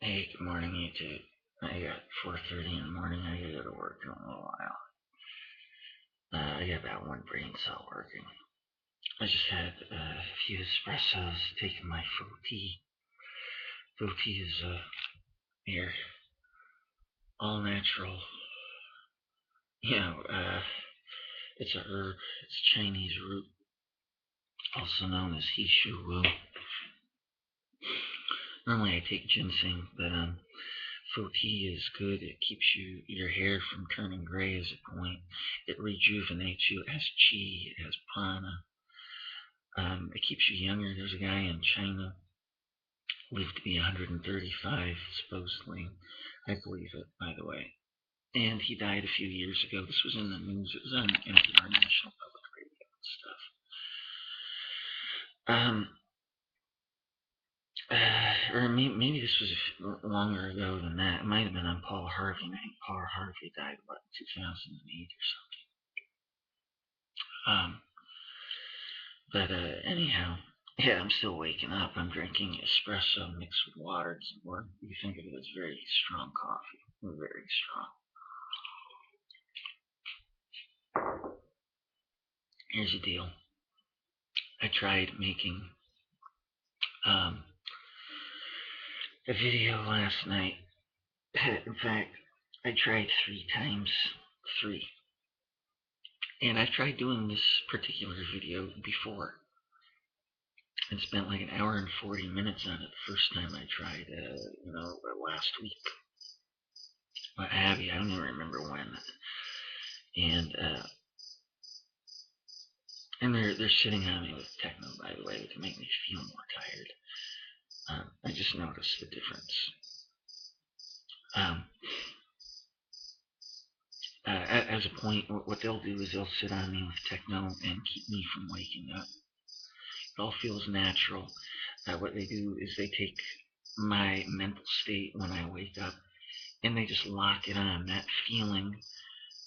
Hey, good morning, YouTube. I got 4:30 in the morning. I gotta go to work in a little while. I got about one brain cell working. I just had a few espressos, taking my full tea. Full tea is here, all natural. It's a herb. It's Chinese root, also known as he shu wu. Normally I take ginseng, but full tea is good. It keeps your hair from turning gray as a point. It rejuvenates you. It has chi. It has prana. It keeps you younger. There's a guy in China, lived to be 135, supposedly. I believe it, by the way. And he died a few years ago. This was in the news. It was on NPR, National Public Radio and stuff. Or maybe this was longer ago than that. It might have been on Paul Harvey. I think Paul Harvey died, in 2008 or something. But anyhow, yeah, I'm still waking up. I'm drinking espresso mixed with water. Or you think of it as very strong coffee. Very strong. Here's the deal. I tried making a video last night. In fact, I tried 3 times. 3. And I tried doing this particular video before and spent like an hour and 40 minutes on it the first time I tried, last week. What have you? I don't even remember when. And they're sitting on me with Techno, by the way, to make me feel more tired. I just noticed the difference. As a point, what they'll do is they'll sit on me with Techno and keep me from waking up. It all feels natural. What they do is they take my mental state when I wake up and they just lock it on. That feeling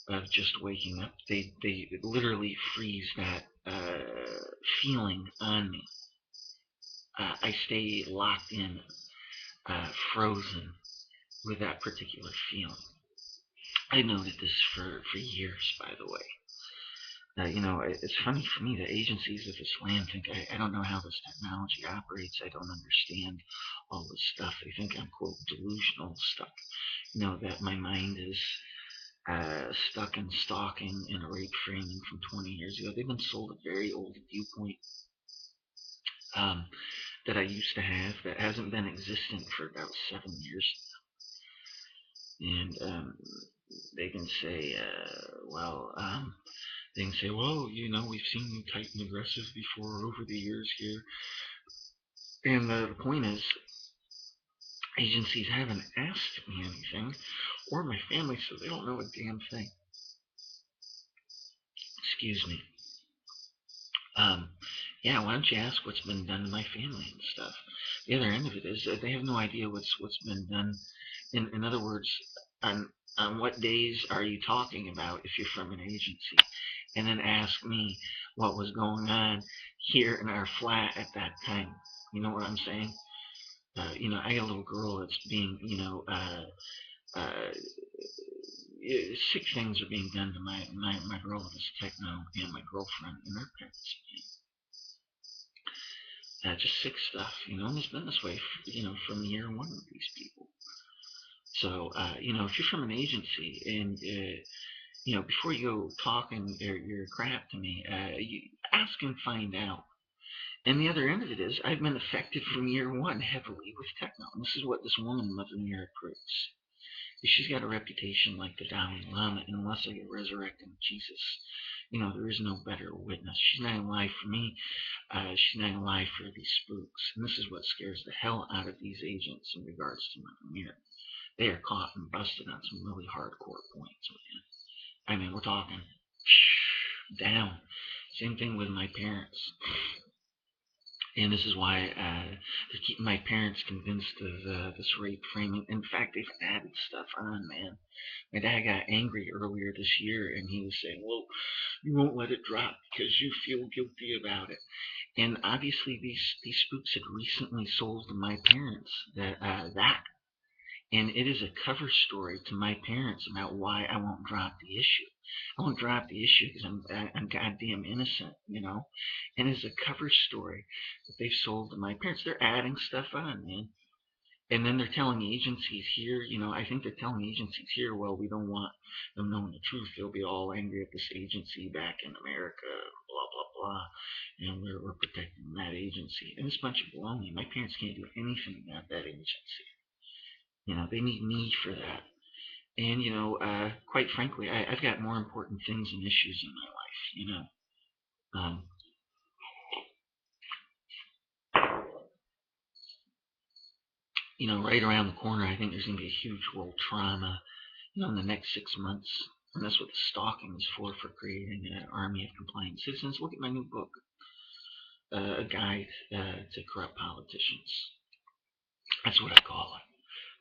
of just waking up, they literally freeze that feeling on me. I stay locked in, frozen with that particular feeling. I noted this for years, by the way. It's funny for me, the agencies of this land think I don't know how this technology operates. I don't understand all this stuff. They think I'm, quote, delusional, stuck. That my mind is stuck in stalking and rape framing from 20 years ago. They've been sold a very old viewpoint that I used to have that hasn't been existent for about 7 years now. And they can say, we've seen you tight and aggressive before over the years here. And the point is, agencies haven't asked me anything, or my family, so they don't know a damn thing. Excuse me. Why don't you ask what's been done to my family and stuff? The other end of it is that they have no idea what's been done. In other words, on what days are you talking about if you're from an agency? And then ask me what was going on here in our flat at that time. You know what I'm saying? I got a little girl that's being, sick things are being done to my girl with this Techno and my girlfriend and her parents. Just sick stuff, and it's been this way, from year one with these people. So, if you're from an agency and, before you go talking your crap to me, you ask and find out. And the other end of it is, I've been affected from year one heavily with Techno. And this is what this woman, Mother Mira, proves. She's got a reputation like the Dalai Lama, and unless I get resurrected with Jesus, there is no better witness. She's not gonna lie for me. She's not gonna lie for these spooks. And this is what scares the hell out of these agents in regards to Mother Mira. They are caught and busted on some really hardcore points, man. I mean, we're talking down. Same thing with my parents. And this is why they're keeping my parents convinced of this rape framing. In fact, they've added stuff on, man. My dad got angry earlier this year, and he was saying, well, you won't let it drop because you feel guilty about it. And obviously these spooks had recently sold to my parents that And it is a cover story to my parents about why I won't drop the issue. I won't drop the issue because I'm goddamn innocent, you know. And it's a cover story that they've sold to my parents. They're adding stuff on, man. And then they're telling agencies here, you know, I think they're telling agencies here, well, we don't want them knowing the truth. They'll be all angry at this agency back in America, blah, blah, blah. And we're protecting that agency. And it's a bunch of baloney. My parents can't do anything about that agency. You know, they need me for that. And, you know, quite frankly, I've got more important things and issues in my life, you know. Um, you know, right around the corner, I think there's going to be a huge world trauma, you know, in the next 6 months. And that's what the stalking is for creating an army of compliant citizens. Look at my new book, A Guide to Corrupt Politicians. That's what I call it.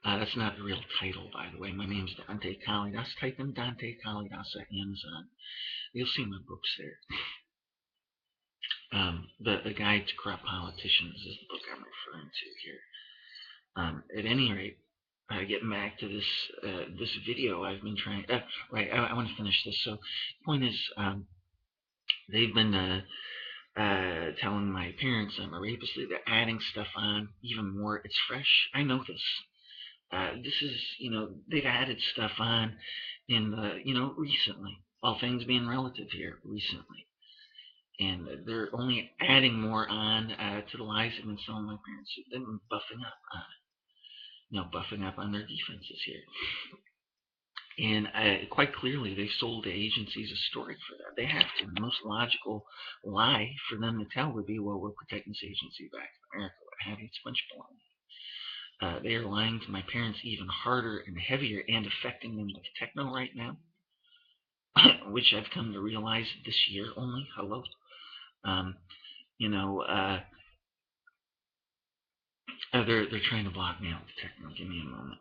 That's not the real title, by the way. My name's Dante Kali. Just type in Dante Kali at Amazon. You'll see my books there. But A Guide to Corrupt Politicians is the book I'm referring to here. At any rate, getting back to this video I've been trying. Right, I want to finish this. So, the point is, they've been telling my parents I'm a rapist. They're adding stuff on even more. It's fresh. I know this. This is, you know, they've added stuff on in the, you know, recently. All things being relative here, recently. And they're only adding more on to the lies they've been selling my parents. They've been buffing up on it. You know, buffing up on their defenses here. And quite clearly, they've sold the agencies a story for that. They have to. The most logical lie for them to tell would be, well, we're protecting this agency back in America, what have you. It's a bunch of baloney. They are lying to my parents even harder and heavier and affecting them with Techno right now, which I've come to realize this year only. Hello. Um, you know, they're trying to block me out with Techno. Give me a moment.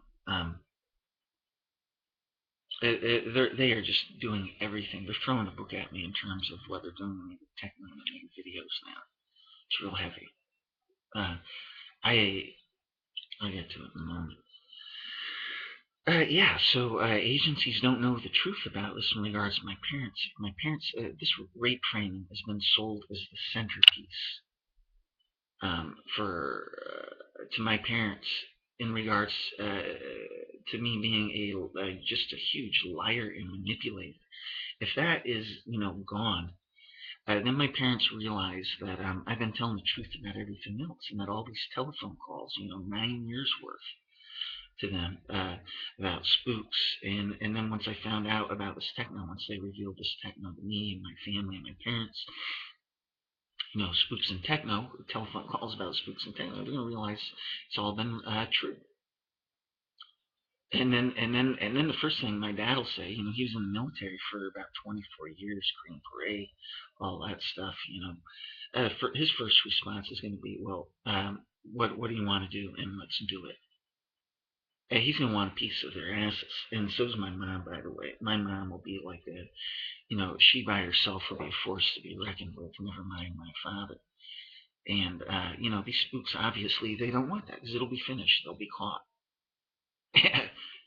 They are just doing everything. They're throwing a book at me in terms of what they're doing with Techno and making videos now. It's real heavy. Uh, I'll get to it in a moment. Yeah, so agencies don't know the truth about this in regards to my parents. My parents, this rape training has been sold as the centerpiece for to my parents in regards to me being a just a huge liar and manipulator. If that is, you know, gone, then my parents realized that I've been telling the truth about everything else, and that all these telephone calls, you know, 9 years worth to them about spooks, and then once I found out about this Techno, once they revealed this Techno to me and my family and my parents, you know, spooks and Techno, telephone calls about spooks and Techno, they're gonna realize it's all been true. And then the first thing my dad will say, you know, he was in the military for about 24 years, Green Beret, all that stuff, you know. For his first response is going to be, well, what do you want to do, and let's do it. And he's going to want a piece of their asses, and so is my mom, by the way. My mom will be like a, you know, she by herself will be a force to be reckoned with. Never mind my father. And you know, these spooks obviously they don't want that because it'll be finished. They'll be caught.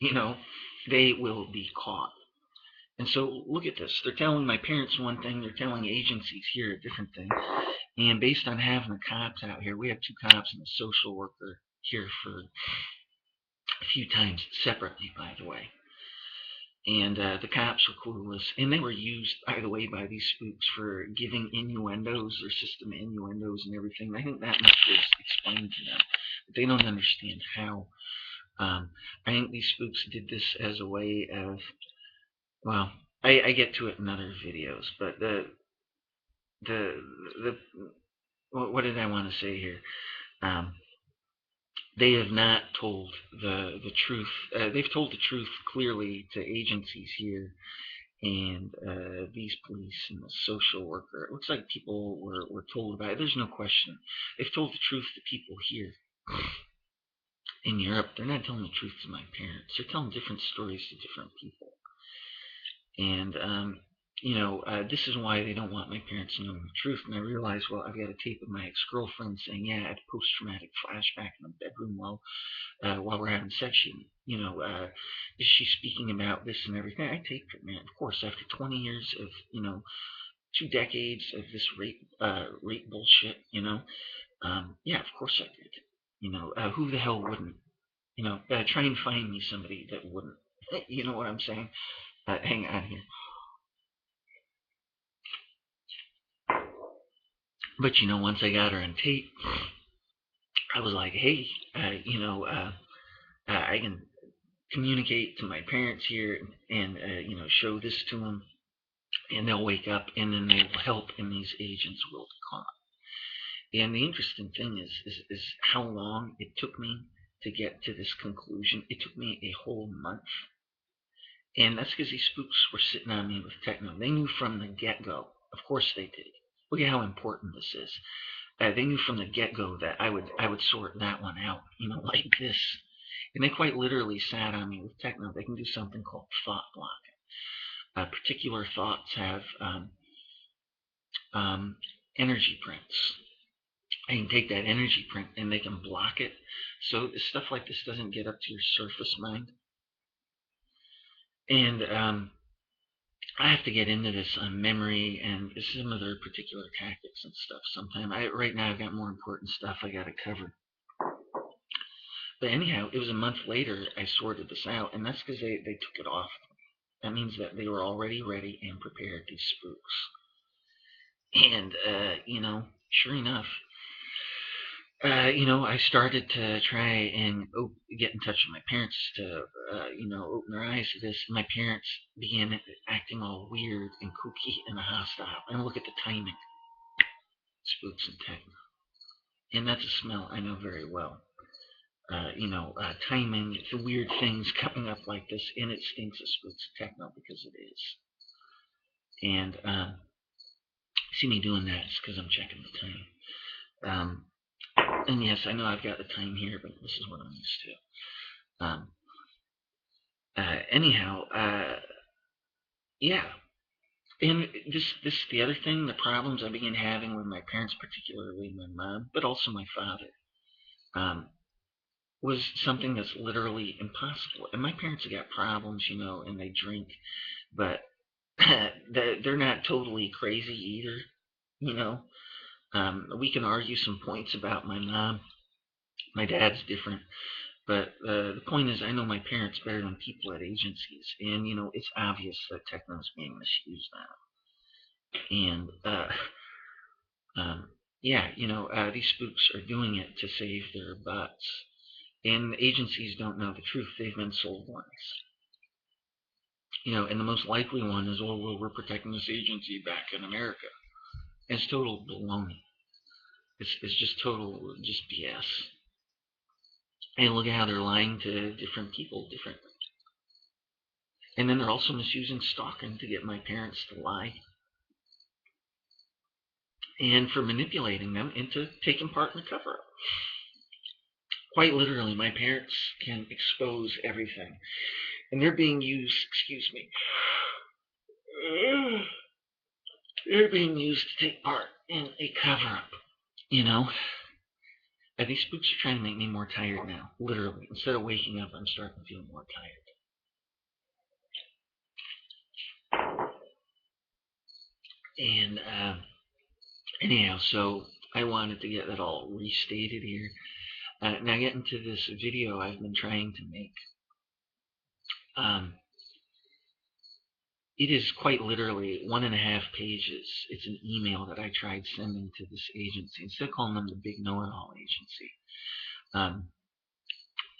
You know, they will be caught. And so look at this. They're telling my parents one thing, they're telling agencies here a different thing. And based on having the cops out here, we have two cops and a social worker here for a few times separately, by the way. And the cops were clueless. And they were used, by the way, by these spooks for giving innuendos, their system innuendos and everything. I think that much was explained to them. But they don't understand how. I think these spooks did this as a way of, well, I get to it in other videos, but the what did I want to say here? Um, they have not told the truth. They've told the truth clearly to agencies here and these police and the social worker. It looks like people were told about it. There's no question. They've told the truth to people here in Europe. They're not telling the truth to my parents. They're telling different stories to different people. And this is why they don't want my parents knowing the truth. And I realized, well, I've got a tape of my ex-girlfriend saying, yeah, I had a post-traumatic flashback in the bedroom while we're having sex. Is she speaking about this and everything? I taped it, man. Of course, after 20 years of, 2 decades of this rape bullshit, yeah, of course I did. Who the hell wouldn't? Try and find me somebody that wouldn't. You know what I'm saying? Hang on here. But once I got her on tape, I was like, hey, I can communicate to my parents here and show this to them, and they'll wake up, and then they will help, and these agents will be caught. And the interesting thing is how long it took me to get to this conclusion. It took me a whole month. And that's because these spooks were sitting on me with Techno. They knew from the get-go. Of course they did. Look at how important this is. They knew from the get-go that I would sort that one out, like this. And they quite literally sat on me with Techno. They can do something called thought blocking. Particular thoughts have energy prints. I can take that energy print and they can block it, so stuff like this doesn't get up to your surface mind. And I have to get into this on memory and some other particular tactics and stuff sometime. Right now I've got more important stuff I got to cover. But anyhow, it was a month later I sorted this out, and that's because they took it off. That means that they were already ready and prepared, these spooks. And, sure enough, I started to try and get in touch with my parents to, open their eyes to this. My parents began acting all weird and kooky and hostile. And look at the timing. Spooks and techno. And that's a smell I know very well. Timing, the weird things coming up like this, and it stinks of spooks and techno because it is. And see me doing that is because I'm checking the time. And yes, I know I've got the time here, but this is what I'm used to. Anyhow, yeah. And the other thing, the problems I began having with my parents, particularly my mom, but also my father, was something that's literally impossible. And my parents have got problems, and they drink, but they're not totally crazy either, you know. We can argue some points about my mom. My dad's different. But the point is, I know my parents better than people at agencies, and it's obvious that techno is being misused now. And yeah, these spooks are doing it to save their butts, and agencies don't know the truth. They've been sold lies. And the most likely one is, oh well, we're protecting this agency back in America. And it's total baloney. It's just total just BS. And look at how they're lying to different people differently. And then they're also misusing stalking to get my parents to lie. And for manipulating them into taking part in the cover up. Quite literally, my parents can expose everything. And they're being used, excuse me, they're being used to take part in a cover up. These spooks are trying to make me more tired now. Literally. Instead of waking up, I'm starting to feel more tired. And anyhow, so I wanted to get that all restated here. Now getting to this video I've been trying to make. It is quite literally 1.5 pages. It's an email that I tried sending to this agency. Instead of calling them the Big Know-It-All Agency,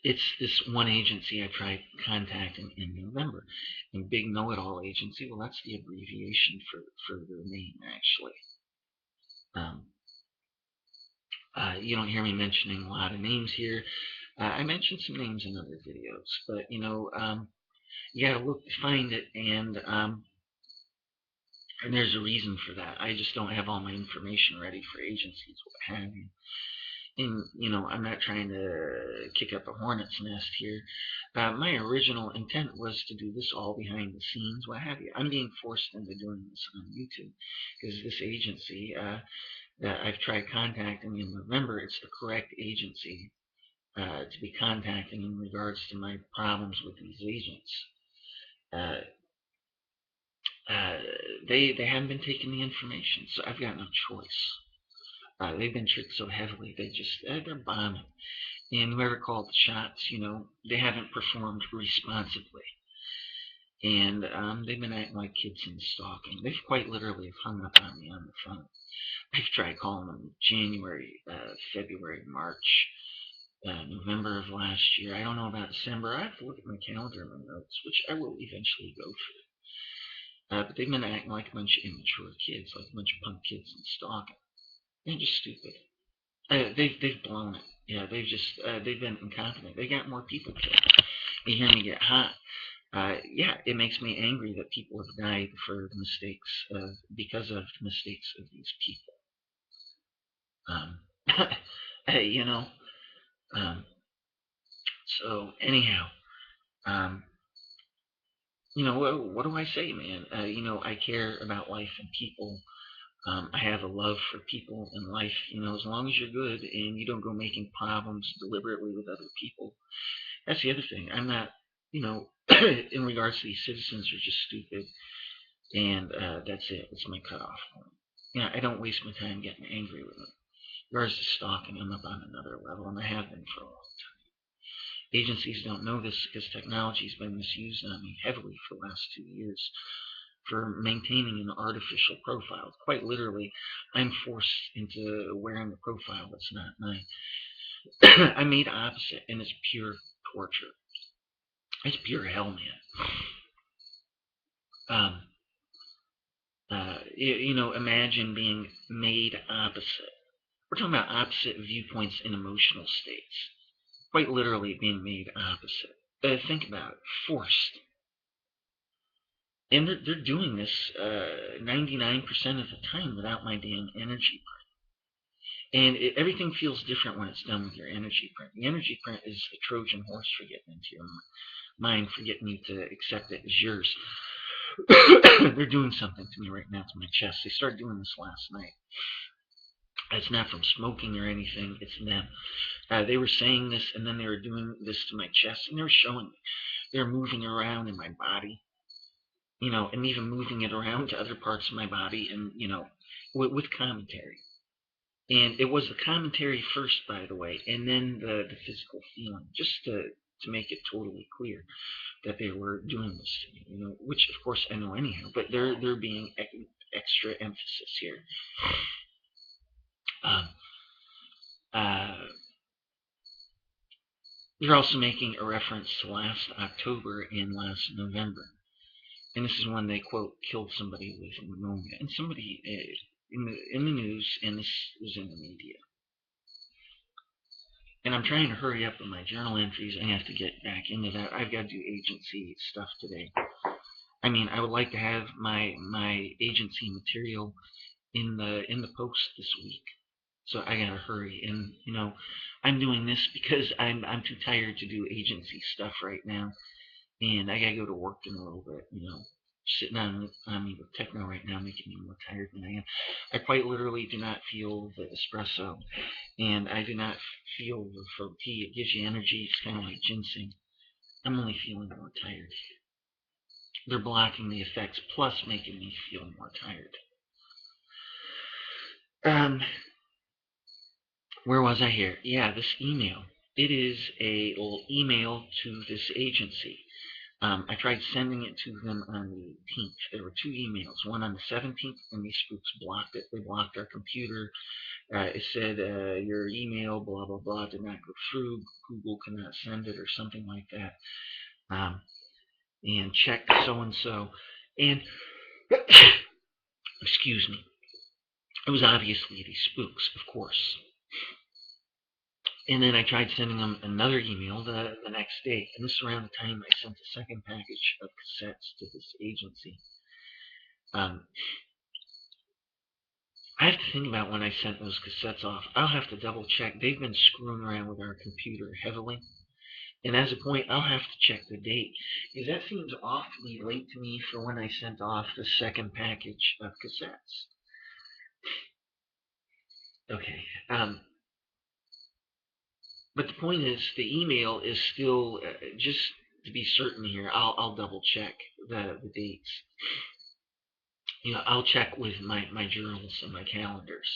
it's this one agency I tried contacting in November. And Big Know-It-All Agency, well, that's the abbreviation for their name, actually. You don't hear me mentioning a lot of names here. I mentioned some names in other videos, but you gotta look to find it, and there's a reason for that. I just don't have all my information ready for agencies, what have you. and I'm not trying to kick up a hornet's nest here. My original intent was to do this all behind the scenes, what have you. I'm being forced into doing this on YouTube because this agency that I've tried contacting in November, it's the correct agency to be contacting in regards to my problems with these agents. Uh, uh, they haven't been taking the information, so I've got no choice. They've been tricked so heavily, they're bombing. And whoever called the shots, they haven't performed responsibly. And they've been acting like kids in stalking. They've quite literally hung up on me on the phone. I've tried calling them January, February, March, November of last year. I don't know about December. I have to look at my calendar and my notes, which I will eventually go through. But they've been acting like a bunch of immature kids, like a bunch of punk kids in stalking. They're just stupid. They've blown it. Yeah, they've been incompetent. They got more people killed. You hear me get hot. Yeah, it makes me angry that people have died for the mistakes because of the mistakes of these people. You know. Um, so anyhow, um, what do I say, man? I care about life and people. I have a love for people and life. As long as you're good and you don't go making problems deliberately with other people. That's the other thing. I'm not, in regards to these citizens are just stupid, and that's it. It's my cutoff point. I don't waste my time getting angry with them. In regards to stalking, I'm up on another level, and I have been for a long time. Agencies don't know this because technology's been misused on me heavily for the last 2 years for maintaining an artificial profile. Quite literally, I'm forced into wearing a profile that's not mine. I'm made opposite, and it's pure torture. It's pure hell, man. Um, imagine being made opposite. We're talking about opposite viewpoints and emotional states. Quite literally being made opposite. Think about it. Forced. And they're doing this 99% of the time without my damn energy print. And everything feels different when it's done with your energy print. The energy print is the Trojan horse for getting into your mind, for getting you to accept it as yours. They're doing something to me right now, to my chest. They started doing this last night. It's not from smoking or anything. It's them. They were saying this, and then they were doing this to my chest, and they were showing me. They were moving around in my body, and even moving it around to other parts of my body, and with commentary. And it was the commentary first, by the way, and then the physical feeling, just to make it totally clear that they were doing this to me, which of course I know anyhow, but they're being extra emphasis here. Um, uh, they're also making a reference to last October and last November, and this is when they quote killed somebody with pneumonia, and somebody in the news, and this was in the media. And I'm trying to hurry up with my journal entries. I have to get back into that. I've got to do agency stuff today. I mean, I would like to have my agency material in the post this week. So I gotta hurry. And I'm doing this because I'm too tired to do agency stuff right now, and I gotta go to work in a little bit. Sitting on me with Techno right now, making me more tired than I am. I quite literally do not feel the espresso, and I do not feel the fruit tea. It gives you energy. It's kind of like ginseng. I'm only feeling more tired. They're blocking the effects, plus making me feel more tired. Um, where was I here? Yeah, this email. It is a little email to this agency. I tried sending it to them on the 18th. There were two emails, one on the 17th, and these spooks blocked it. They blocked our computer. It said your email, blah, blah, blah, did not go through. Google cannot send it, or something like that. And check so-and-so. And, excuse me, it was obviously these spooks, of course. And then I tried sending them another email the next day. And this is around the time I sent the second package of cassettes to this agency. I have to think about when I sent those cassettes off. I'll have to double check. They've been screwing around with our computer heavily. And as a point, I'll have to check the date. Because that seems awfully late to me for when I sent off the second package of cassettes. Okay. But the point is, the email is still, just to be certain here, I'll double check the dates. I'll check with my journals and my calendars.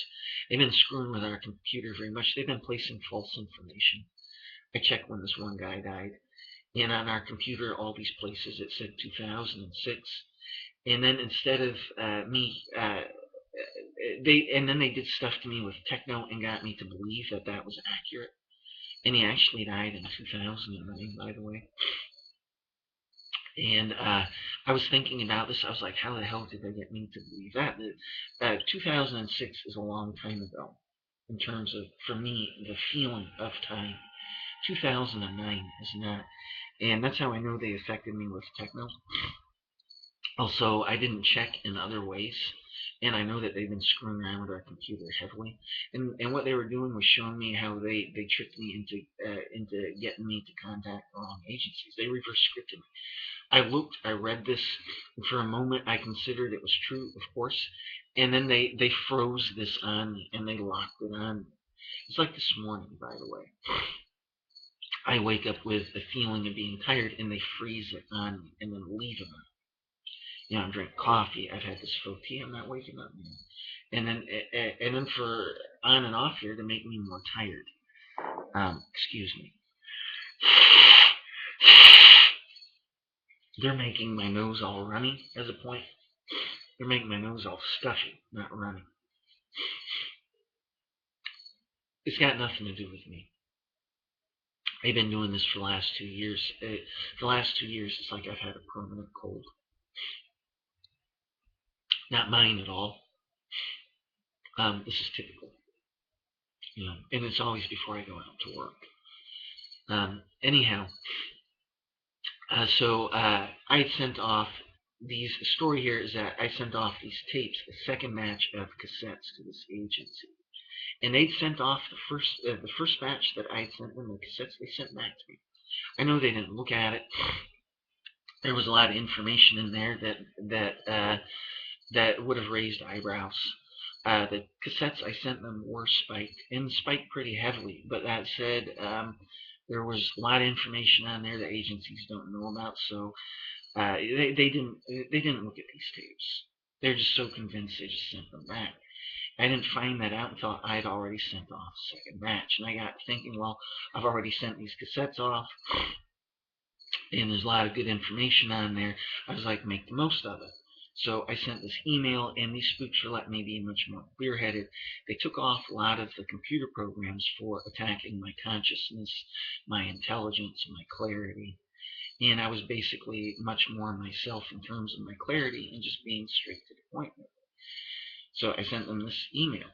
They've been screwing with our computer very much. They've been placing false information. I checked when this one guy died, and on our computer, all these places it said 2006. And then instead of they did stuff to me with Techno and got me to believe that that was accurate. And he actually died in 2009, by the way. And I was thinking about this. I was like, how the hell did they get me to believe that? 2006 is a long time ago in terms of, for me, the feeling of time. 2009 is not. And that's how I know they affected me with Techno. Also, I didn't check in other ways. And I know that they've been screwing around with our computer heavily. And what they were doing was showing me how they tricked me into getting me to contact the wrong agencies. They reverse scripted me. I looked, I read this, and for a moment I considered it was true, of course, and then they froze this on me, and they locked it on me. It's like this morning, by the way. I wake up with a feeling of being tired, and they freeze it on me, and then leave it on. I'm drinking coffee, I've had this faux tea, I'm not waking up now. And then for on and off here to make me more tired. Excuse me. They're making my nose all runny as a point. They're making my nose all stuffy, not runny. It's got nothing to do with me. I've been doing this for the last 2 years. For the last 2 years, it's like I've had a permanent cold. Not mine at all. This is typical, and it's always before I go out to work. Anyhow, so I sent off these. The story here is that I sent off these tapes, the second batch of cassettes to this agency, and they'd sent off the first batch that I sent them, the cassettes they sent back to me. I know they didn't look at it. There was a lot of information in there that would have raised eyebrows. The cassettes I sent them were spiked, and spiked pretty heavily. But that said, there was a lot of information on there that agencies don't know about, so they didn't look at these tapes. They're just so convinced they just sent them back. I didn't find that out until I'd already sent off the second batch, and I got thinking, well, I've already sent these cassettes off, and there's a lot of good information on there. I was like, make the most of it. So I sent this email, and these spooks are letting me be much more clear-headed. They took off a lot of the computer programs for attacking my consciousness, my intelligence, my clarity. And I was basically much more myself in terms of my clarity and just being straight to the point with it. So I sent them this email,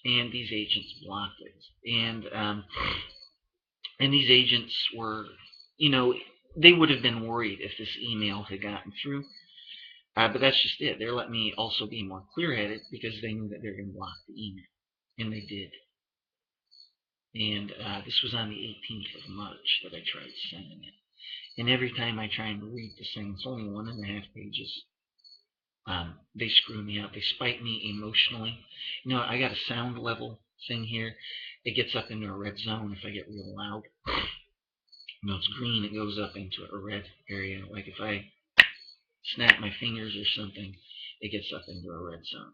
and these agents blocked it. And these agents were, they would have been worried if this email had gotten through. But that's just it. They're letting me also be more clear-headed because they knew that they're going to block the email. And they did. And this was on the 18th of March that I tried sending it. And every time I try and read this thing, it's only 1.5 pages. They screw me up. They spike me emotionally. I got a sound level thing here. It gets up into a red zone if I get real loud. It's green, it goes up into a red area. Like if I snap my fingers or something, it gets up into a red zone.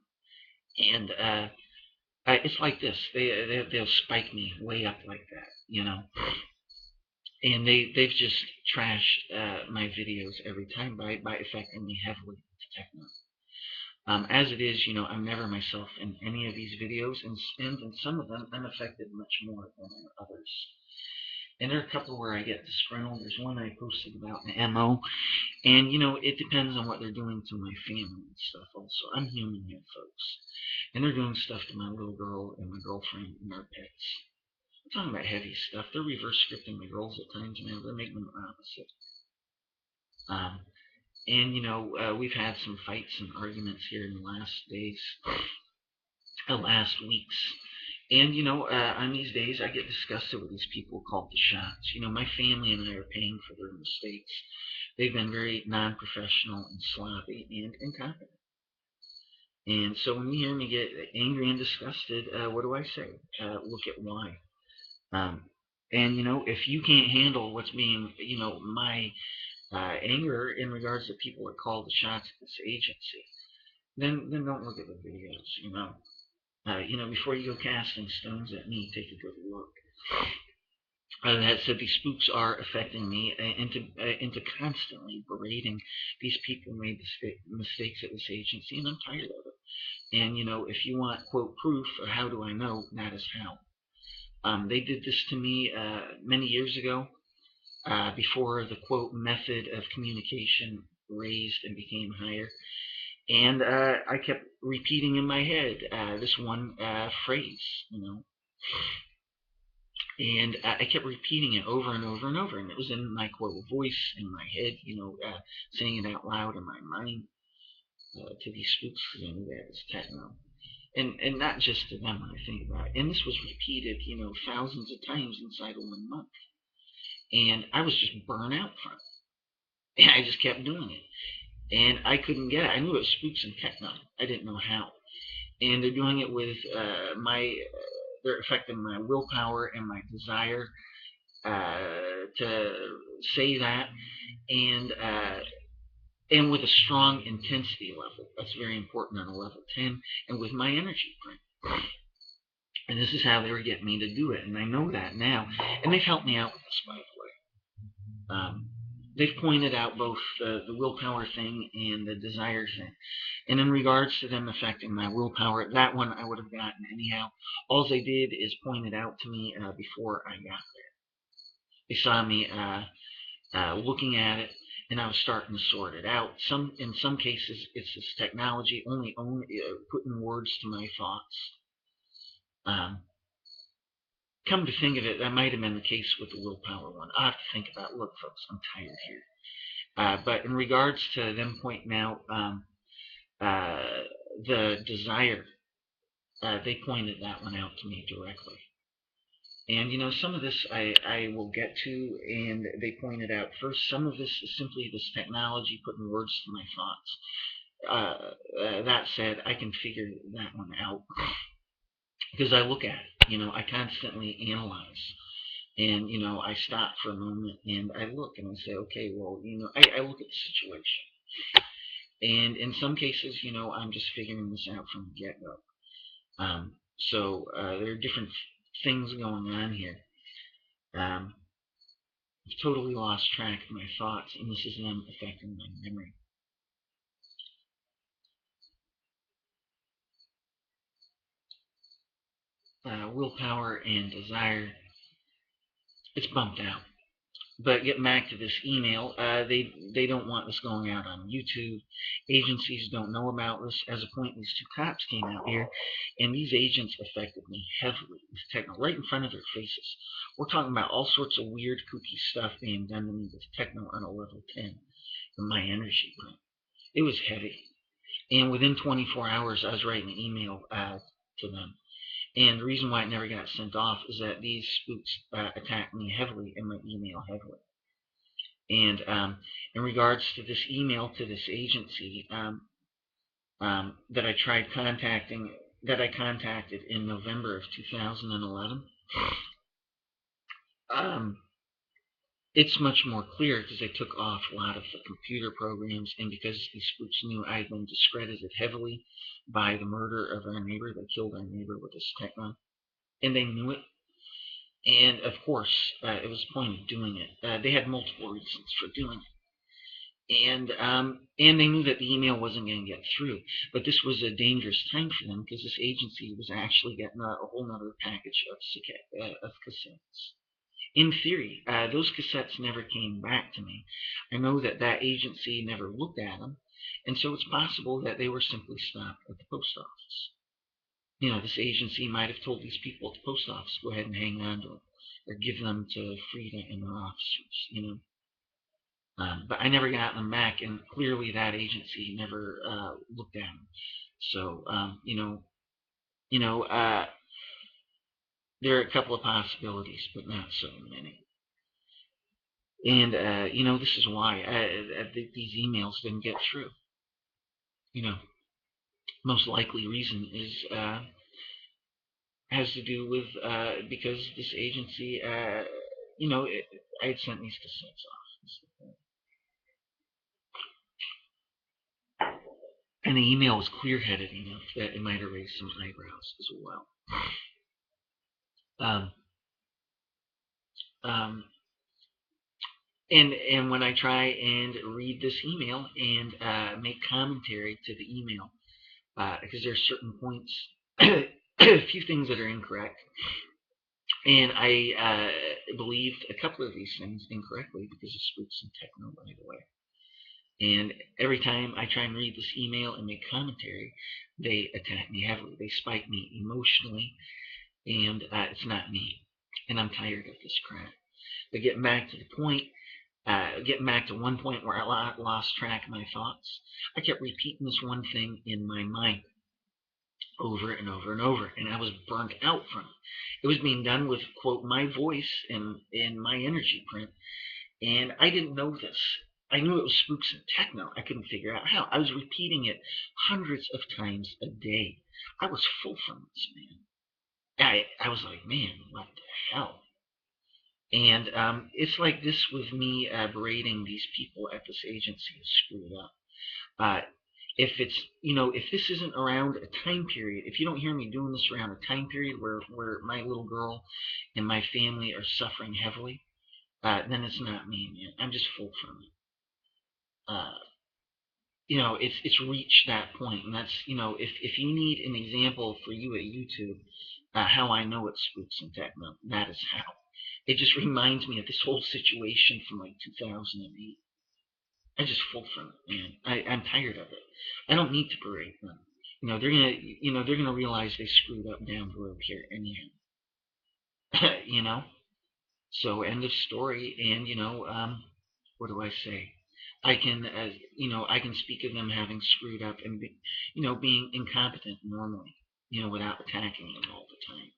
And it's like this. They'll spike me way up like that, And they've just trashed my videos every time by affecting me heavily with Techno. As it is, I'm never myself in any of these videos, and in some of them, I'm affected much more than in others. And there are a couple where I get disgruntled. There's one I posted about an MO, and it depends on what they're doing to my family and stuff. Also, I'm human here, folks, and they're doing stuff to my little girl and my girlfriend and our pets. I'm talking about heavy stuff. They're reverse scripting my girls at times now. They're making them opposite. And we've had some fights and arguments here in the last days. last weeks. And, on these days, I get disgusted with these people called the shots. My family and I are paying for their mistakes. They've been very non professional and sloppy and incompetent. And so when you hear me get angry and disgusted, what do I say? Look at why. Um, and, if you can't handle what's being, my anger in regards to people that call the shots at this agency, then don't look at the videos. Before you go casting stones at me, take a good look. That said, these spooks are affecting me into constantly berating these people made mistakes at this agency, and I'm tired of it. And, if you want, quote, proof, or how do I know, that is how. They did this to me many years ago, before the, quote, method of communication raised and became higher. And I kept repeating in my head this one phrase, and I kept repeating it over and over and over, and it was in my, quote, voice in my head, saying it out loud in my mind to these spooks, that is techno. And not just to them when I think about it. And this was repeated, thousands of times inside of 1 month. And I was just burnt out from it. And I just kept doing it. And I couldn't get it. I knew it was spooks and techno. I didn't know how. And they're doing it with they're affecting my willpower and my desire to say that, and with a strong intensity level. That's very important on a level 10, and with my energy print. And this is how they were getting me to do it, and I know that now. And they've helped me out with this, by the way. They've pointed out both the willpower thing and the desire thing. And in regards to them affecting my willpower, that one I would have gotten anyhow. All they did is point it out to me before I got there. They saw me looking at it, and I was starting to sort it out. In some cases, it's this technology only putting words to my thoughts. Come to think of it, that might have been the case with the willpower one. I have to think about. Look, folks, I'm tired here. But in regards to them pointing out the desire, they pointed that one out to me directly. And some of this I will get to, and they pointed out first, some of this is simply this technology putting words to my thoughts. That said, I can figure that one out because I look at it. I constantly analyze, and I stop for a moment and I look and I say, okay, well, I look at the situation, and in some cases, I'm just figuring this out from the get-go. So there are different things going on here. Um, I've totally lost track of my thoughts, and this is them affecting my memory. Willpower and desire, it's bumped out. But getting back to this email, they don't want this going out on YouTube. Agencies don't know about this. As a point, these two cops came out here, and these agents affected me heavily with techno right in front of their faces. We're talking about all sorts of weird, kooky stuff being done to me with techno on a level 10 in my energy print. It was heavy. And within 24 hours, I was writing an email to them. And the reason why it never got sent off is that these spooks attacked me heavily in my email heavily. And in regards to this email to this agency that I tried contacting, that I contacted in November of 2011, it's much more clear because they took off a lot of the computer programs, and because these spooks knew I had been discredited heavily by the murder of our neighbor. They killed our neighbor with this techno, and they knew it. And of course, it was the point of doing it. They had multiple reasons for doing it, and they knew that the email wasn't going to get through. But this was a dangerous time for them because this agency was actually getting a whole other package of cassettes. In theory, those cassettes never came back to me. I know that that agency never looked at them, and so it's possible that they were simply stopped at the post office. This agency might have told these people at the post office, go ahead and hang on to them, or give them to Frida and their officers. But I never got them back, and clearly that agency never looked at them. So, you know, there are a couple of possibilities, but not so many. And this is why these emails didn't get through. Most likely reason is has to do with because this agency, I had sent these cassettes off. And the email was clear-headed enough that it might have raised some eyebrows as well. Um, um, and when I try and read this email and make commentary to the email, because there are certain points, a few things that are incorrect, and I believed a couple of these things incorrectly because of spooks and techno, by the way. And every time I try and read this email and make commentary, they attack me heavily. They spike me emotionally, and it's not me. And I'm tired of this crap. But getting back to the point, getting back to one point where I lost track of my thoughts, I kept repeating this one thing in my mind over and over and over, and I was burnt out from it. It was being done with, quote, my voice and my energy print, and I didn't know this. I knew it was spooks and techno. I couldn't figure out how. I was repeating it hundreds of times a day. I was full from this, man. I was like, man, what the hell? And it's like this with me berating these people at this agency is screwed up. Uh, if this isn't around a time period, if you don't hear me doing this around a time period where my little girl and my family are suffering heavily, then it's not me, man. I'm just full from it. Uh, it's reached that point, and that's if you need an example for you at YouTube, how I know it's spooks and techno, that is how. It just reminds me of this whole situation from like 2008. I just full from it, man. I'm tired of it. I don't need to berate them. They're gonna realize they screwed up down the road here anyhow. you know. So end of story. And what do I say? I can speak of them having screwed up and being incompetent normally, without attacking them all the time.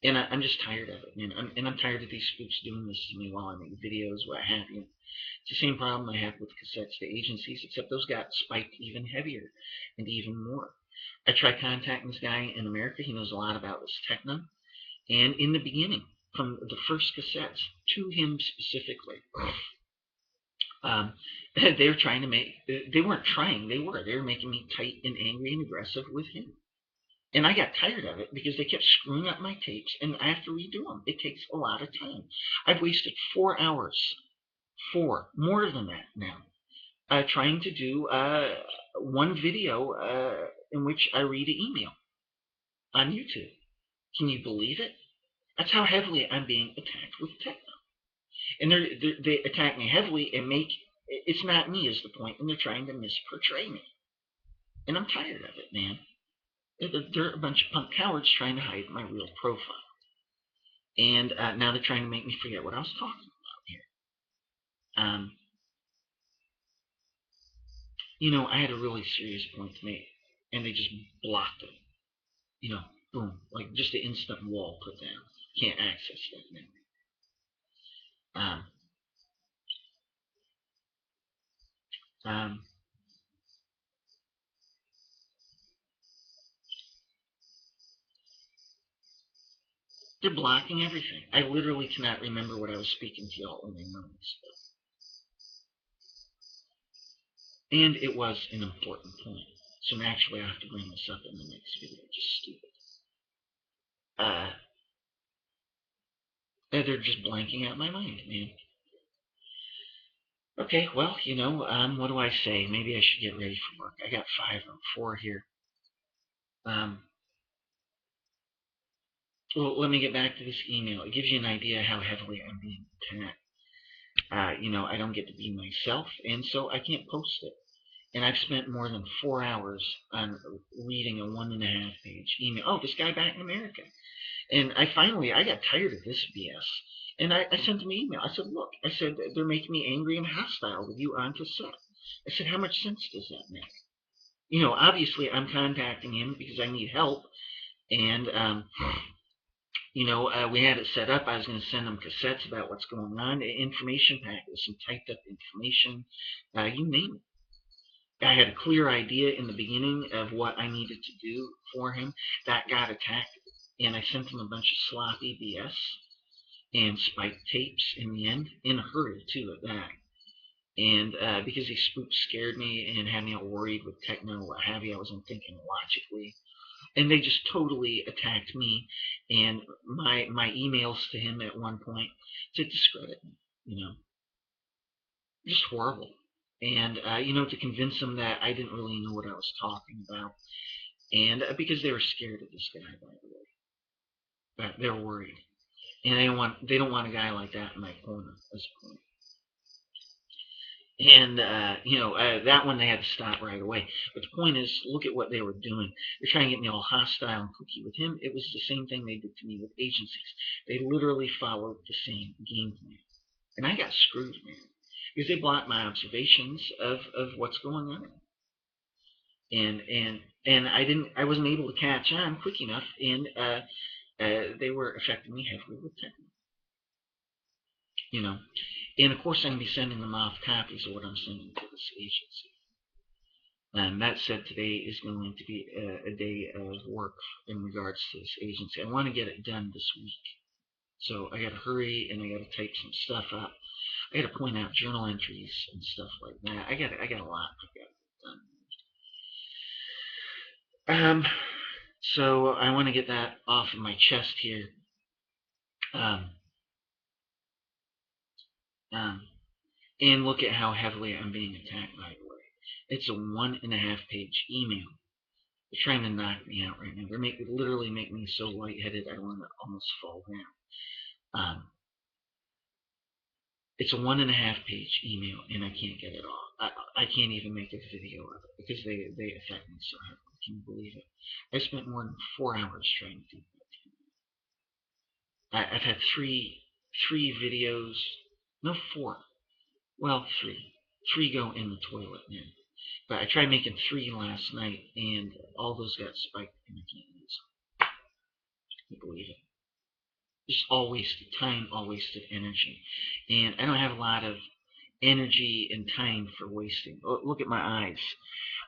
And I'm just tired of it, man. I'm tired of these spooks doing this to me while I make videos, what have you. It's the same problem I have with cassettes to agencies, except those got spiked even heavier and even more. I tried contacting this guy in America. He knows a lot about this techno. And in the beginning, from the first cassettes to him specifically, they were trying to make, they weren't trying, they were making me tight and angry and aggressive with him. And I got tired of it because they kept screwing up my tapes, and I have to redo them. It takes a lot of time. I've wasted 4 hours, more than that now, trying to do one video in which I read an email on YouTube. Can you believe it? That's how heavily I'm being attacked with techno. And they attack me heavily and make it's not me is the point, and they're trying to misportray me. And I'm tired of it, man. They're a bunch of punk cowards trying to hide my real profile. And now they're trying to make me forget what I was talking about here. I had a really serious point to make, and they just blocked it. Boom, like just an instant wall put down. Can't access that now. Um, they're blocking everything. I literally cannot remember what I was speaking to y'all in my moments. And it was an important point. So naturally, I have to bring this up in the next video. Just stupid. They're just blanking out my mind, man. Okay, well, what do I say? Maybe I should get ready for work. I got 4 here. Well, let me get back to this email. It gives you an idea how heavily I'm being attacked. I don't get to be myself, and so I can't post it. And I've spent more than 4 hours on reading a 1.5 page email. Oh, this guy back in America. And I got tired of this BS. And I sent him an email. I said, look, they're making me angry and hostile with you on cassette. I said, how much sense does that make? Obviously I'm contacting him because I need help. And we had it set up. I was going to send them cassettes about what's going on, information packets, some typed up information, you name it. I had a clear idea in the beginning of what I needed to do for him. That got attacked, and I sent him a bunch of sloppy BS and spiked tapes in the end, in a hurry too at that. And because these spooks scared me and had me all worried with techno, what have you, I wasn't thinking logically. And they just totally attacked me and my emails to him at one point to discredit me, just horrible. And to convince him that I didn't really know what I was talking about, and because they were scared of this guy, by the way, they're worried, and they don't want a guy like that in my corner as a point. And that one they had to stop right away. But the point is, look at what they were doing. They're trying to get me all hostile and cookie with him. It was the same thing they did to me with agencies. They literally followed the same game plan, and I got screwed, man, because they blocked my observations of what's going on, and I wasn't able to catch on quick enough, and they were affecting me heavily with techno, you know. And of course, I'm gonna be sending them off copies of what I'm sending to this agency. And that said, today is going to be a day of work in regards to this agency. I want to get it done this week. So I got to hurry and I got to type some stuff up. I got to point out journal entries and stuff like that. I got a lot I got done. So I want to get that off of my chest here. Um, um, and look at how heavily I'm being attacked, by the way. It's a 1.5-page email. They're trying to knock me out right now. They literally make me so lightheaded I want to almost fall down. It's a 1.5-page email, and I can't get it off. I can't even make a video of it because they affect me so heavily. Can you believe it? I spent more than 4 hours trying to do that. I've had three videos, no, four. Well, three. Three go in the toilet now. But I tried making three last night, and all those got spiked, and I can't use them. Can you believe it? Just all wasted time, all wasted energy. And I don't have a lot of energy and time for wasting. Look at my eyes.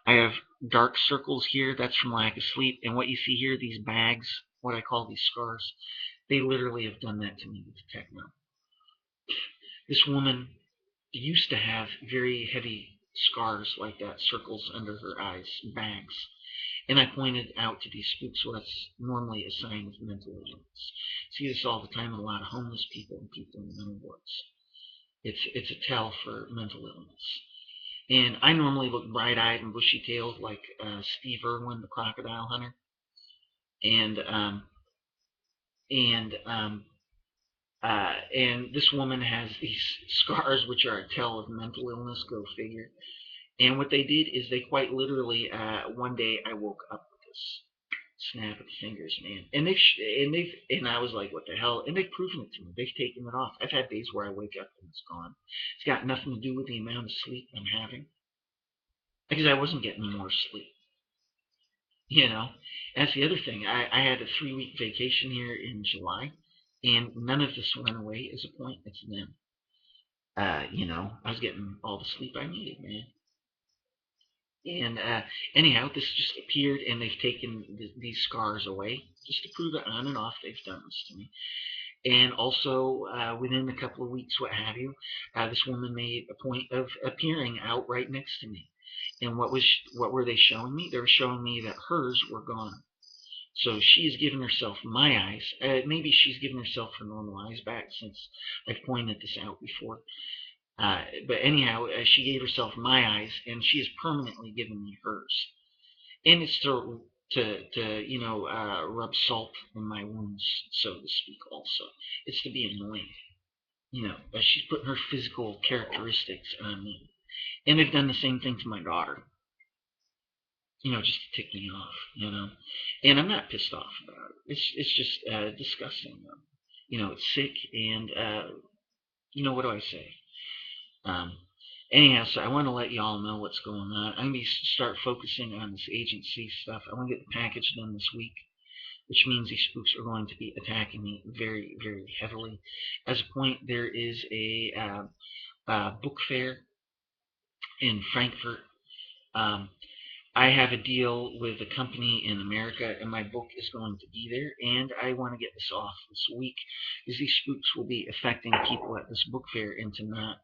I have dark circles here. That's from lack of sleep. And what you see here, these bags, what I call these scars, they literally have done that to me with the techno. This woman used to have very heavy scars like that, circles under her eyes, bags. And I pointed out to these spooks what's normally a sign of mental illness. See this all the time with a lot of homeless people and people in the mental wards. It's a tell for mental illness. And I normally look bright-eyed and bushy-tailed like Steve Irwin, the crocodile hunter. And and um, and this woman has these scars, which are a tell of mental illness. Go figure. And what they did is they quite literally, one day I woke up with this snap of the fingers, man. And I was like, what the hell? And they've proven it to me. They've taken it off. I've had days where I wake up and it's gone. It's got nothing to do with the amount of sleep I'm having because I wasn't getting more sleep. You know, that's the other thing. I had a 3-week vacation here in July, and none of this went away as a point. It's them. I was getting all the sleep I needed, man. And anyhow, this just appeared, and they've taken these scars away just to prove it on and off. They've done this to me. And also, within a couple of weeks, what have you, this woman made a point of appearing out right next to me. And what were they showing me? They were showing me that hers were gone. So she's given herself my eyes. Maybe she's given herself her normal eyes back since I've pointed this out before. But anyhow, she gave herself my eyes, and she has permanently given me hers. And it's to rub salt in my wounds, so to speak. Also, it's to be annoying. She's putting her physical characteristics on me, and they've done the same thing to my daughter. Just to tick me off. And I'm not pissed off about it. It's just disgusting. It's sick, and what do I say? Um, anyhow, so I want to let y'all know what's going on. I'm going to start focusing on this agency stuff. I want to get the package done this week. which means these spooks are going to be attacking me very, very heavily. As a point, there is a book fair in Frankfurt. Um, I have a deal with a company in America, and my book is going to be there. And I want to get this off this week, because these spooks will be affecting people at this book fair into not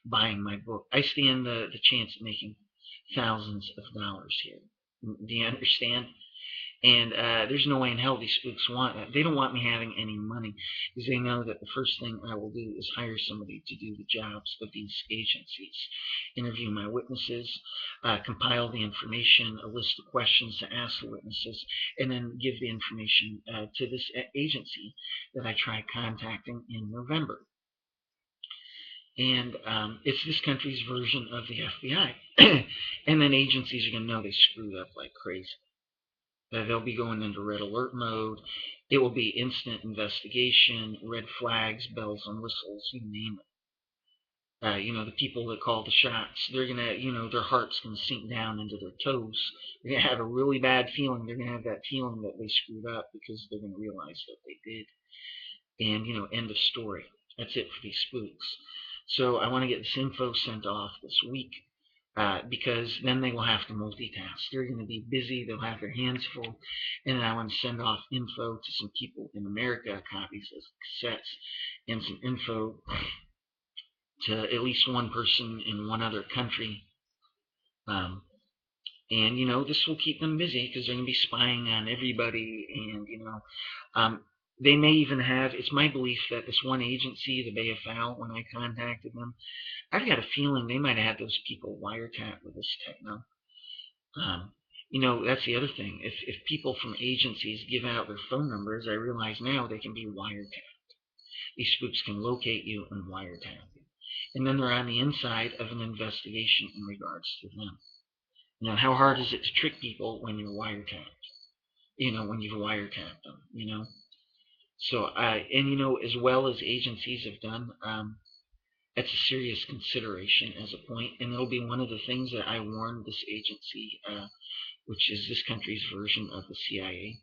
buying my book. I stand the chance of making thousands of dollars here. Do you understand? And there's no way in hell these spooks want that. They don't want me having any money, because they know that the first thing I will do is hire somebody to do the jobs of these agencies, interview my witnesses, compile the information, a list of questions to ask the witnesses, and then give the information to this agency that I tried contacting in November. And it's this country's version of the FBI. And then agencies are going to know they screwed up like crazy. They'll be going into red alert mode. It will be instant investigation, red flags, bells and whistles, you name it. The people that call the shots, they're gonna, their heart's gonna sink down into their toes. They're gonna have a really bad feeling. They're gonna have that feeling that they screwed up, because they're gonna realize that they did. And, end of story. That's it for these spooks. So I want to get this info sent off this week. Because then they will have to multitask. They're going to be busy, they'll have their hands full, and then I want to send off info to some people in America, copies of cassettes, and some info to at least one person in one other country. And, this will keep them busy, because they're going to be spying on everybody, and, they may even have, it's my belief that this one agency, the Bay of Fowl, when I contacted them, I've got a feeling they might have had those people wiretapped with this Techno. That's the other thing. If people from agencies give out their phone numbers, I realize now they can be wiretapped. These spooks can locate you and wiretap you. And then they're on the inside of an investigation in regards to them. How hard is it to trick people when you're wiretapped? When you've wiretapped them, So, as well as agencies have done, that's a serious consideration as a point, and it'll be one of the things that I warned this agency, which is this country's version of the CIA.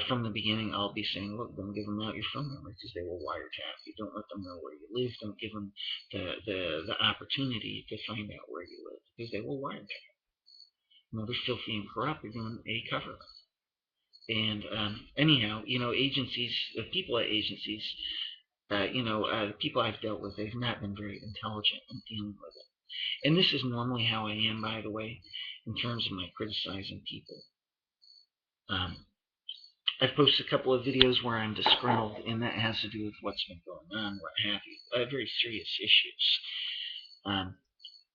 From the beginning, I'll be saying, look, don't give them out your phone number, because they will wiretap you. Don't let them know where you live. Don't give them the opportunity to find out where you live, because they will wiretap you. They're filthy and corrupt. They're doing a cover-up. And anyhow, agencies, people at agencies, the people I've dealt with, they've not been very intelligent in dealing with it. And this is normally how I am, by the way, in terms of my criticizing people. I've posted a couple of videos where I'm disgruntled, and that has to do with what's been going on, what have you. Very serious issues.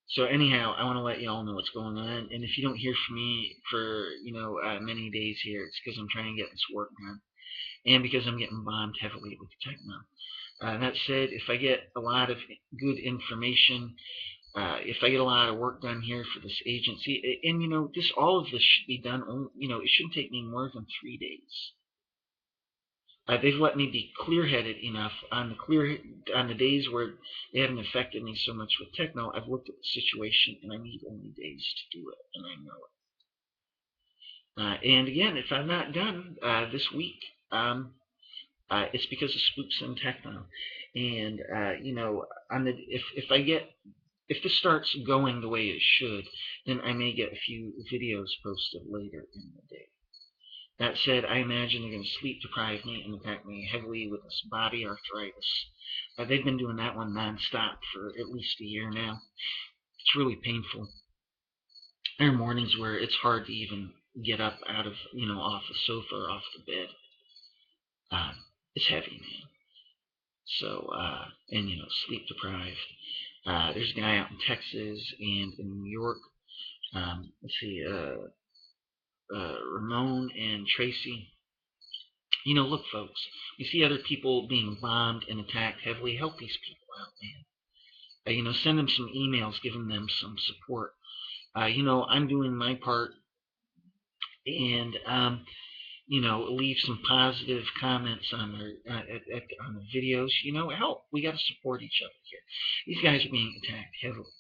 So anyhow, I want to let you all know what's going on. And if you don't hear from me for, many days here, it's because I'm trying to get this work done. And because I'm getting bombed heavily with Techno. That said, if I get a lot of good information, if I get a lot of work done here for this agency, and all of this should be done, it shouldn't take me more than 3 days. They've let me be clear-headed enough on the days where they haven't affected me so much with Techno. I've looked at the situation, and I need only days to do it, and I know it. And again, if I'm not done this week, it's because of spooks and Techno. And if this starts going the way it should, then I may get a few videos posted later in the day. That said, I imagine they're going to sleep deprive me and attack me heavily with this body arthritis. They've been doing that one nonstop for at least a year now. It's really painful. There are mornings where it's hard to even get up out of, off the sofa or off the bed. It's heavy, man. So, and, sleep deprived. There's a guy out in Texas and in New York. Let's see, Ramon and Tracy. Look, folks, you see other people being bombed and attacked heavily. Help these people out, man. Send them some emails, giving them some support. I'm doing my part, and leave some positive comments on on the videos. Help. We got to support each other here. These guys are being attacked heavily.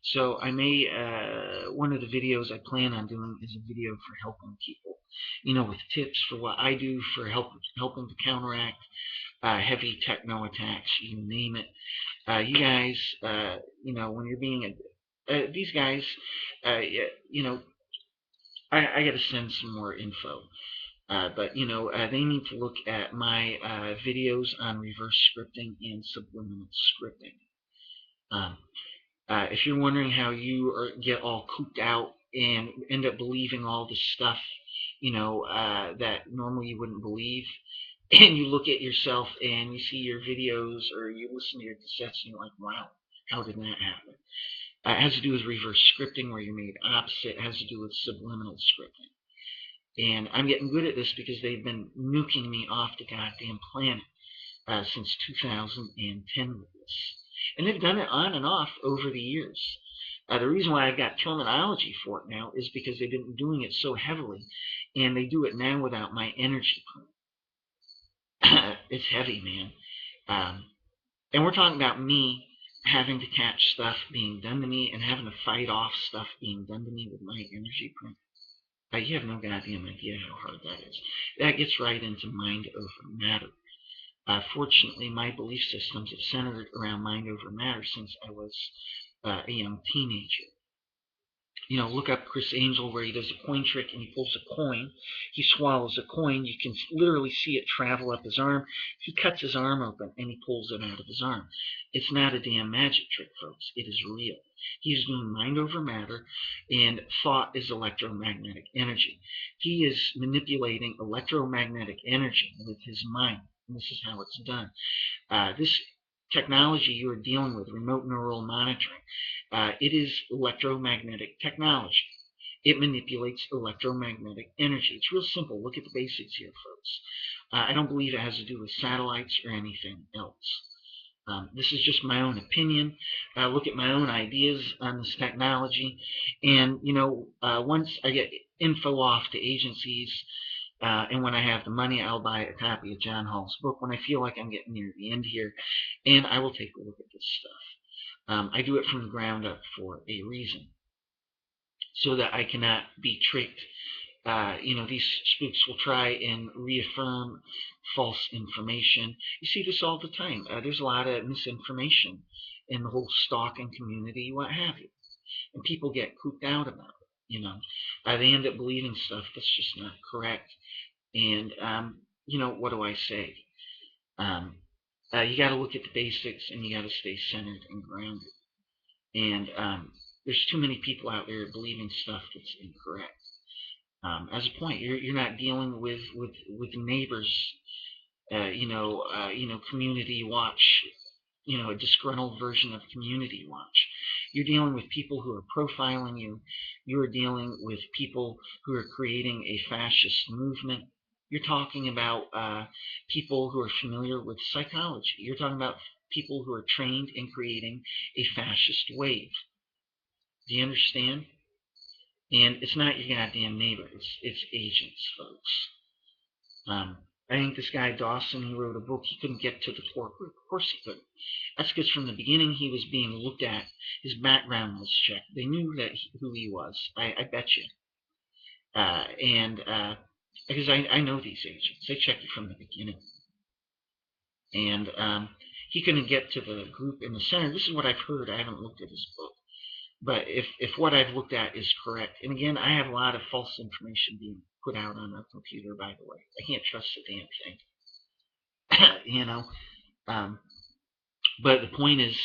So I may, one of the videos I plan on doing is a video for helping people. with tips for what I do for helping to counteract heavy techno attacks, you name it. You guys, when you're being these guys, you know, I got to send some more info. But they need to look at my videos on reverse scripting and subliminal scripting. Um, if you're wondering how you get all cooped out and end up believing all this stuff, that normally you wouldn't believe, and you look at yourself and you see your videos or you listen to your cassettes and you're like, wow, how did that happen? It has to do with reverse scripting where you're made opposite. It has to do with subliminal scripting. And I'm getting good at this because they've been nuking me off the goddamn planet since 2010 with this. And they've done it on and off over the years. The reason why I've got terminology for it now is because they've been doing it so heavily, and they do it now without my energy print. It's heavy, man. And we're talking about me having to catch stuff being done to me and having to fight off stuff being done to me with my energy print. You have no goddamn idea how hard that is. That gets right into mind over matter. Fortunately, my belief systems have centered around mind over matter since I was a young teenager. Look up Chris Angel where he does a coin trick and he pulls a coin. He swallows a coin. You can literally see it travel up his arm. He cuts his arm open and he pulls it out of his arm. It's not a damn magic trick, folks. It is real. He's doing mind over matter, and thought is electromagnetic energy. He is manipulating electromagnetic energy with his mind. And this is how it's done. This technology you are dealing with, remote neural monitoring, it is electromagnetic technology. It manipulates electromagnetic energy. It's real simple. Look at the basics here, folks. I don't believe it has to do with satellites or anything else. This is just my own opinion. Look at my own ideas on this technology. And, once I get info off to agencies, and when I have the money, I'll buy a copy of John Hall's book when I feel like I'm getting near the end here, and I will take a look at this stuff. I do it from the ground up for a reason, so that I cannot be tricked. These spooks will try and reaffirm false information. You see this all the time. There's a lot of misinformation in the whole stalking community, what have you. And people get cooped out about it, they end up believing stuff that's just not correct. And, what do I say? You got to look at the basics and you got to stay centered and grounded. And there's too many people out there believing stuff that's incorrect. As a point, you're not dealing with neighbors, community watch, a disgruntled version of community watch. You're dealing with people who are profiling you. You're dealing with people who are creating a fascist movement. You're talking about people who are familiar with psychology. You're talking about people who are trained in creating a fascist wave. Do you understand? And it's not your goddamn neighbor. It's agents, folks. I think this guy Dawson, he wrote a book. He couldn't get to the core group. Of course he couldn't. That's because from the beginning he was being looked at. His background was checked. They knew who he was. I bet you. Because I know these agents. They checked it from the beginning. And he couldn't get to the group in the center. This is what I've heard. I haven't looked at his book. But if what I've looked at is correct, and again, I have a lot of false information being put out on our computer, by the way. I can't trust a damn thing. But the point is,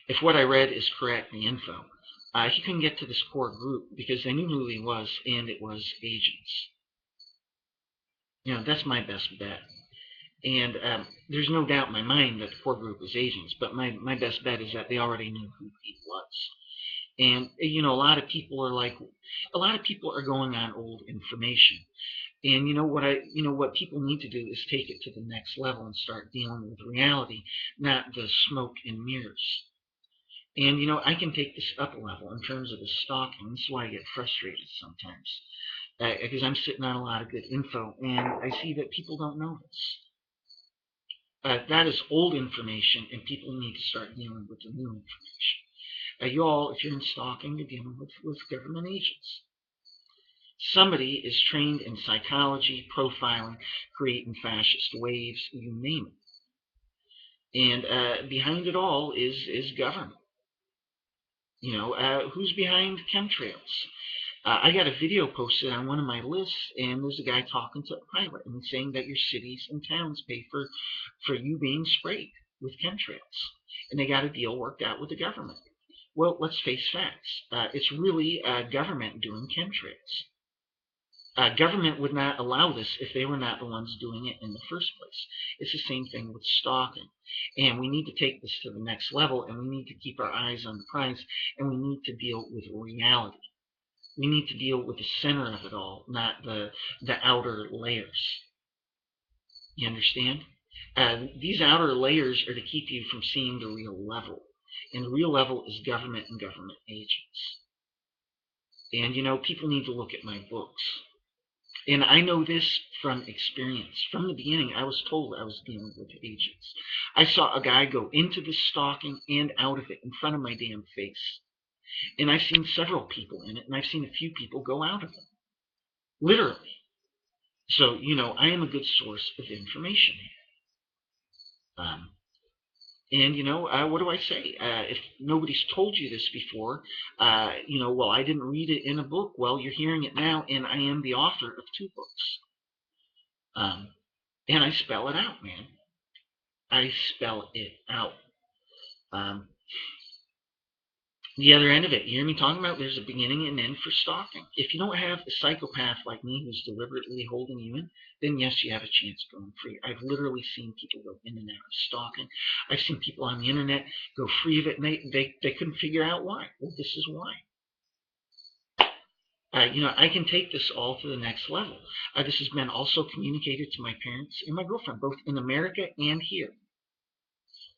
if what I read is correct, the info, he couldn't get to this core group because they knew who he was, and it was agents. That's my best bet. And there's no doubt in my mind that the core group is agents, but my best bet is that they already knew who he was. And a lot of people are going on old information. And what people need to do is take it to the next level and start dealing with reality, not the smoke and mirrors. And I can take this up a level in terms of the stalking. This is why I get frustrated sometimes, because I'm sitting on a lot of good info, and I see that people don't know this. That is old information, and people need to start dealing with the new information. You all, if you're in stalking, you're dealing with government agents. Somebody is trained in psychology, profiling, creating fascist waves, you name it. And behind it all is government. Who's behind chemtrails? I got a video posted on one of my lists, and there's a guy talking to a pilot and saying that your cities and towns pay for you being sprayed with chemtrails, and they got a deal worked out with the government. Well, let's face facts. It's really government doing chemtrails. Government would not allow this if they were not the ones doing it in the first place. It's the same thing with stalking. And we need to take this to the next level, and we need to keep our eyes on the prize, and we need to deal with reality. We need to deal with the center of it all, not the outer layers. You understand? These outer layers are to keep you from seeing the real level. And the real level is government and government agents. And, people need to look at my books. And I know this from experience. From the beginning, I was told I was dealing with agents. I saw a guy go into the stalking and out of it in front of my damn face. And I've seen several people in it, and I've seen a few people go out of it. Literally. So, I am a good source of information. Um, and what do I say? If nobody's told you this before, well, I didn't read it in a book. Well, you're hearing it now, and I am the author of 2 books. And I spell it out, man. I spell it out. The other end of it, you hear me talking about there's a beginning and end for stalking. If you don't have a psychopath like me who's deliberately holding you in, then yes, you have a chance going free. I've literally seen people go in and out of stalking. I've seen people on the internet go free of it, and they couldn't figure out why. Well, this is why. I can take this all to the next level. This has been also communicated to my parents and my girlfriend, both in America and here.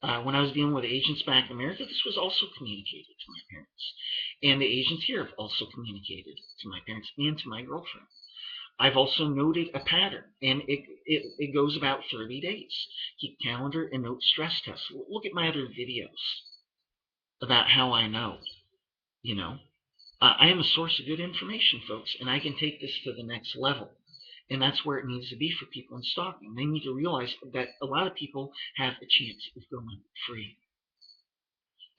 When I was dealing with agents back in America, this was also communicated to my parents. And the agents here have also communicated to my parents and to my girlfriend. I've also noted a pattern, and it goes about 30 days. Keep calendar and note stress tests. Look at my other videos about how I know, I am a source of good information, folks, and I can take this to the next level. And that's where it needs to be for people in stalking. They need to realize that a lot of people have a chance of going free.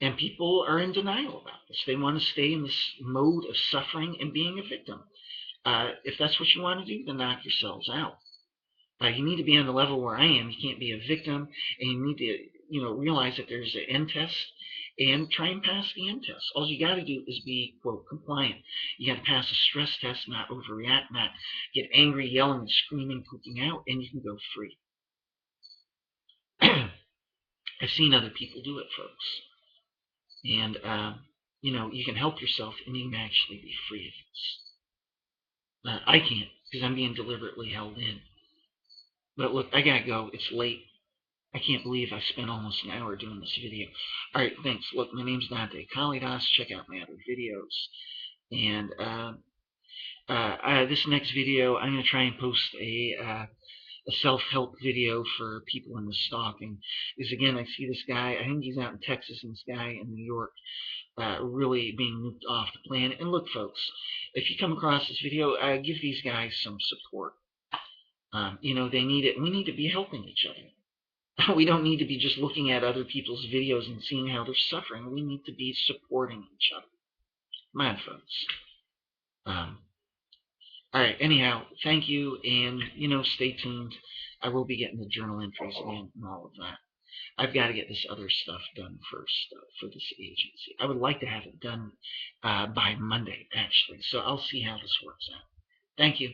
And people are in denial about this. They want to stay in this mode of suffering and being a victim. If that's what you want to do, then knock yourselves out. You need to be on the level where I am. You can't be a victim, and you need to, realize that there's an end test and try and pass the end test. All you got to do is be, quote, compliant. You got to pass a stress test, not overreact, not get angry, yelling, and screaming, pooping out, and you can go free. I've seen other people do it, folks. And, you can help yourself, and you can actually be free of this. I can't, because I'm being deliberately held in. But look, I gotta go. It's late. I can't believe I spent almost an hour doing this video. Alright, thanks. Look, my name's Dante Kali. Check out my other videos. And this next video, I'm going to try and post a self-help video for people in the stalking. Because again, I see this guy, I think he's out in Texas, and this guy in New York really being nuked off the planet. And look, folks, if you come across this video, give these guys some support. They need it. We need to be helping each other. We don't need to be just looking at other people's videos and seeing how they're suffering. We need to be supporting each other. Come on, folks. Alright, anyhow, thank you, and, stay tuned. I will be getting the journal entries again and all of that. I've got to get this other stuff done first for this agency. I would like to have it done by Monday, actually, so I'll see how this works out. Thank you.